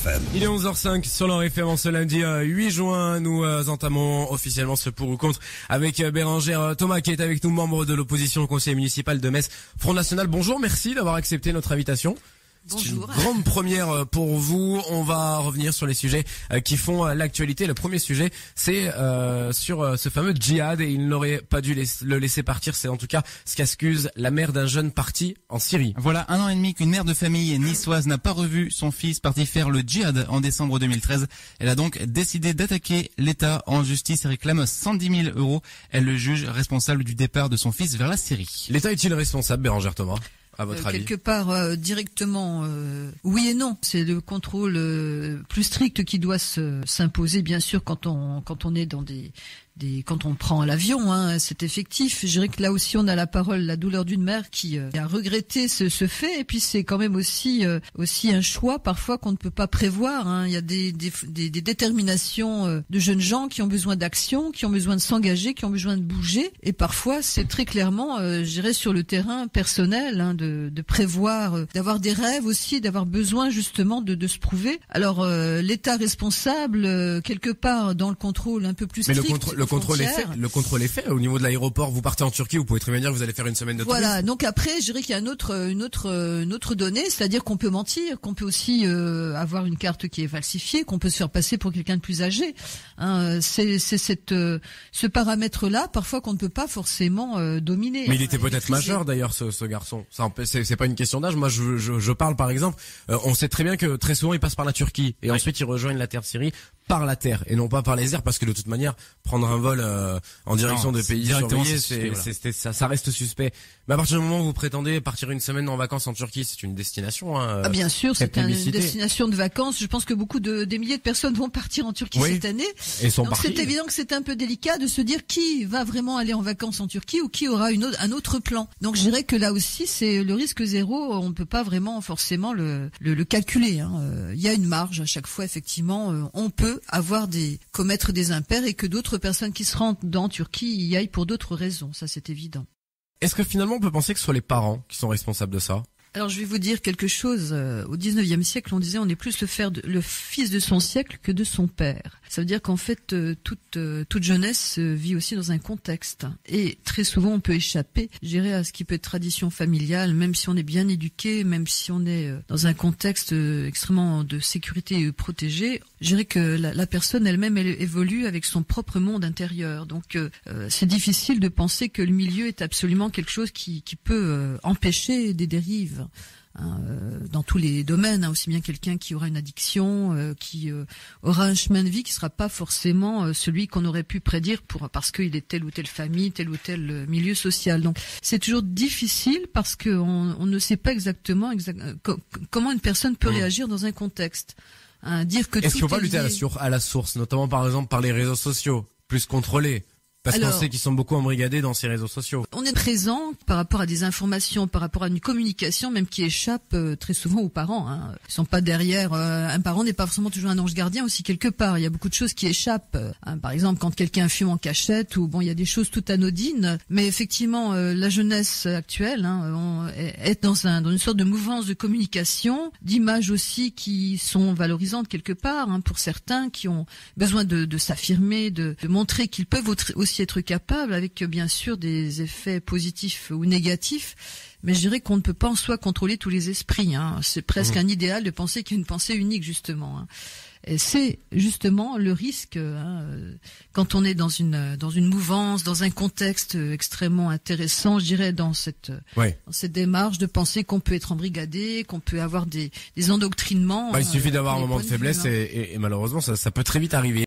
FM. Il est 11h05 sur l'Or FM en ce lundi 8 juin. Nous entamons officiellement ce pour ou contre avec Bérangère Thomas qui est avec nous, membre de l'opposition au conseil municipal de Metz, Front National. Bonjour, merci d'avoir accepté notre invitation. Bonjour. C'est une grande première pour vous. On va revenir sur les sujets qui font l'actualité. Le premier sujet, c'est sur ce fameux djihad, et il n'aurait pas dû le laisser partir. C'est en tout cas ce qu'accuse la mère d'un jeune parti en Syrie. Voilà 1 an et demi qu'une mère de famille niçoise n'a pas revu son fils parti faire le djihad en décembre 2013. Elle a donc décidé d'attaquer l'État en justice et réclame 110 000 €. Elle le juge responsable du départ de son fils vers la Syrie. L'État est-il responsable, Bérangère Thomas, à votre avis? Quelque part, directement, oui et non. C'est le contrôle plus strict qui doit s'imposer, bien sûr, quand on est dans quand on prend l'avion, hein, c'est effectif. Je dirais que là aussi on a la parole, la douleur d'une mère qui a regretté ce fait, et puis c'est quand même aussi un choix parfois qu'on ne peut pas prévoir, hein. Il y a des déterminations de jeunes gens qui ont besoin d'action, qui ont besoin de s'engager, qui ont besoin de bouger, et parfois c'est très clairement, je dirais, sur le terrain personnel, hein, de prévoir, d'avoir des rêves aussi, d'avoir besoin justement de se prouver. Alors l'État responsable, quelque part dans le contrôle un peu plus strict. Mais le contrôle est fait au niveau de l'aéroport. Vous partez en Turquie, vous pouvez très bien dire que vous allez faire une semaine de tourisme. Voilà. Donc après, je dirais qu'il y a une autre donnée, c'est-à-dire qu'on peut mentir, qu'on peut aussi avoir une carte qui est falsifiée, qu'on peut se faire passer pour quelqu'un de plus âgé. Hein, c'est ce paramètre-là, parfois qu'on ne peut pas forcément dominer. Mais il était peut-être majeur d'ailleurs, ce garçon. C'est pas une question d'âge. Moi, je parle par exemple. On sait très bien que très souvent il passe par la Turquie et ensuite il rejoignent la terre de Syrie par la terre et non pas par les airs, parce que de toute manière prendre un vol en direction de pays surveillés, ça reste suspect. Mais à partir du moment où vous prétendez partir une semaine en vacances en Turquie, c'est une destination, hein, ah bien sûr, c'est une destination de vacances. Je pense que des milliers de personnes vont partir en Turquie cette année. Et sont donc partis. C'est évident que c'est un peu délicat de se dire qui va vraiment aller en vacances en Turquie ou qui aura un autre plan. Donc je dirais que là aussi c'est le risque zéro, on ne peut pas vraiment forcément le calculer, hein. Il y a une marge à chaque fois, effectivement, on peut commettre des impairs et que d'autres personnes qui se rendent en Turquie y aillent pour d'autres raisons, ça c'est évident. Est-ce que finalement on peut penser que ce sont les parents qui sont responsables de ça? Alors je vais vous dire quelque chose. Au 19e siècle, on disait on est plus le fils de son siècle que de son père. Ça veut dire qu'en fait toute jeunesse vit aussi dans un contexte, et très souvent on peut échapper, je dirais, à ce qui peut être tradition familiale, même si on est bien éduqué, même si on est dans un contexte extrêmement de sécurité protégé. Je dirais que la personne elle-même, elle évolue avec son propre monde intérieur. Donc c'est difficile de penser que le milieu est absolument quelque chose qui peut empêcher des dérives. Dans tous les domaines, hein, aussi bien quelqu'un qui aura une addiction, qui aura un chemin de vie qui sera pas forcément celui qu'on aurait pu prédire parce qu'il est telle ou telle famille, tel ou tel milieu social. Donc c'est toujours difficile parce que on ne sait pas exactement comment une personne peut réagir dans un contexte. Dire que est-ce qu'il faut pas lutter à la source, notamment par exemple par les réseaux sociaux, plus contrôlés? Parce qu'on sait qu'ils sont beaucoup embrigadés dans ces réseaux sociaux. On est présent par rapport à des informations, par rapport à une communication même qui échappe très souvent aux parents, hein. Ils sont pas derrière. Un parent n'est pas forcément toujours un ange gardien aussi quelque part. Il y a beaucoup de choses qui échappent. Par exemple, quand quelqu'un fume en cachette, ou il y a des choses tout anodines. Mais effectivement, la jeunesse actuelle est dans une sorte de mouvance de communication, d'images aussi qui sont valorisantes quelque part, hein, pour certains qui ont besoin de s'affirmer, de montrer qu'ils peuvent aussi être capable, avec bien sûr des effets positifs ou négatifs, mais je dirais qu'on ne peut pas en soi contrôler tous les esprits, hein. C'est presque un idéal de penser qu'il y a une pensée unique, justement, hein. Et c'est justement le risque, hein, quand on est dans une mouvance, dans un contexte extrêmement intéressant, je dirais, dans cette démarche de penser qu'on peut être embrigadé, qu'on peut avoir des endoctrinements. Il suffit d'avoir un moment de faiblesse et malheureusement ça peut très vite arriver.